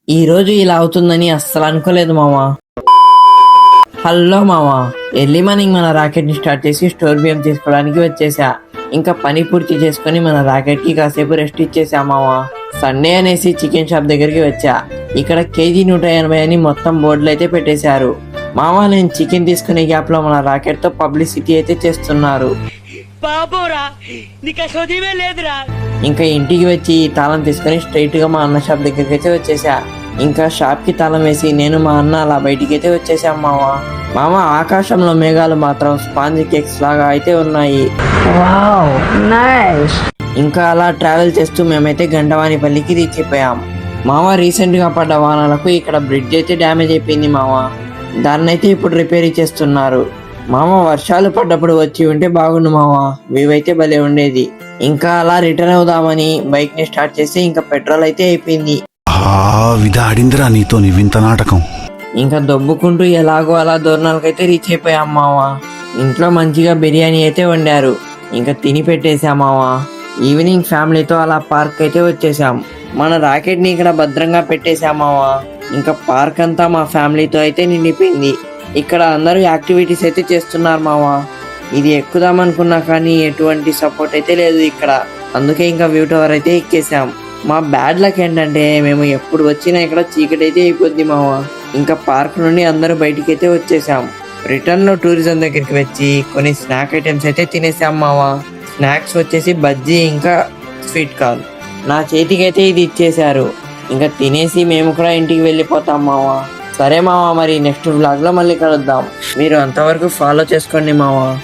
ఈ రోజు ఇలా అవుతుందని అస్సలు అనుకోలేదు మావా. హలో మావా, ఎర్లీ మార్నింగ్ మన రాకెట్ ని స్టార్ట్ చేసి స్టోర్ బియ్యం తీసుకోవడానికి వచ్చేసా. ఇంకా పని పూర్తి చేసుకుని మన రాకెట్ కి కాసేపు రెస్ట్ ఇచ్చేసా మావా. సండే అనేసి చికెన్ షాప్ దగ్గరికి వచ్చా. ఇక్కడ కేజీ 180 అని మొత్తం బోర్డులు అయితే పెట్టేశారు. మావా, నేను చికెన్ తీసుకునే గ్యాప్ లో మన రాకెట్ తో పబ్లిసిటీ అయితే చేస్తున్నారు. ఇంకా ఇంటికి వచ్చి తాళం తీసుకుని స్ట్రైట్ గా మా అన్న షాప్ దగ్గరికి అయితే వచ్చేసా. ఇంకా షాప్ కి తాళం వేసి నేను మా అన్న అలా బయటికి అయితే వచ్చేసాం మావా. మామ, ఆకాశంలో మేఘాలు మాత్రం స్పాంజ్ కేక్స్ లాగా అయితే ఉన్నాయి. ఇంకా అలా ట్రావెల్ చేస్తూ మేమైతే గండవానిపల్లికి రీచ్ అయిపోయాం. మామ, రీసెంట్ గా పడ్డ వానలకు ఇక్కడ బ్రిడ్జ్ అయితే డ్యామేజ్ అయిపోయింది మామ. దాన్ని అయితే ఇప్పుడు రిపేర్ చేస్తున్నారు. మామ, వర్షాలు పడ్డప్పుడు వచ్చి ఉంటే బాగుండు మామ, వ్యూ అయితే భలే ఉండేది. ఇంకా అలా రిటర్న్ అవుదామని బైక్ ని స్టార్ట్ చేసి ఇంకా పెట్రోల్ అయితే అయిపోయింది. ఆడిందిరా నీతో వింత నాటకం. ఇంకా దొబ్బుకుంటూ ఎలాగో అలా దూరణాలకైతే రీచ్ అయిపోయాం మావా. ఇంట్లో మంచిగా బిర్యానీ అయితే వండారు. ఇంకా తిని పెట్టేశాం మావా. ఈవినింగ్ ఫ్యామిలీతో అలా పార్క్ అయితే వచ్చేసాం. మన రాకెట్ ని ఇక్కడ భద్రంగా పెట్టేశాం మావా. ఇంకా పార్క్ అంతా మా ఫ్యామిలీతో అయితే నిండిపోయింది. ఇక్కడ అందరూ యాక్టివిటీస్ అయితే చేస్తున్నారు మావా. ఇది ఎక్కుదామనుకున్నా కానీ ఎటువంటి సపోర్ట్ అయితే లేదు ఇక్కడ. అందుకే ఇంకా వ్యూ టవర్ అయితే ఎక్కేసాం. మా బ్యాడ్ లక్ ఏంటంటే మేము ఎప్పుడు వచ్చినా ఇక్కడ చీకటి అయితే అయిపోద్ది మావా. ఇంకా పార్క్ నుండి అందరూ బయటికి అయితే వచ్చేసాం. రిటర్న్ లో టూరిజం దగ్గరికి వచ్చి కొన్ని స్నాక్ ఐటమ్స్ అయితే తినేసాం మావా. స్నాక్స్ వచ్చేసి బజ్జీ ఇంకా స్వీట్ కార్న్. నా చేతికి అయితే ఇది ఇచ్చేశారు. ఇంకా తినేసి మేము కూడా ఇంటికి వెళ్ళిపోతాం మావా. సరే మావా, మరి నెక్స్ట్ వ్లాగ్ లో మళ్ళీ కలుద్దాం. మీరు అంతవరకు ఫాలో చేసుకోండి మావా.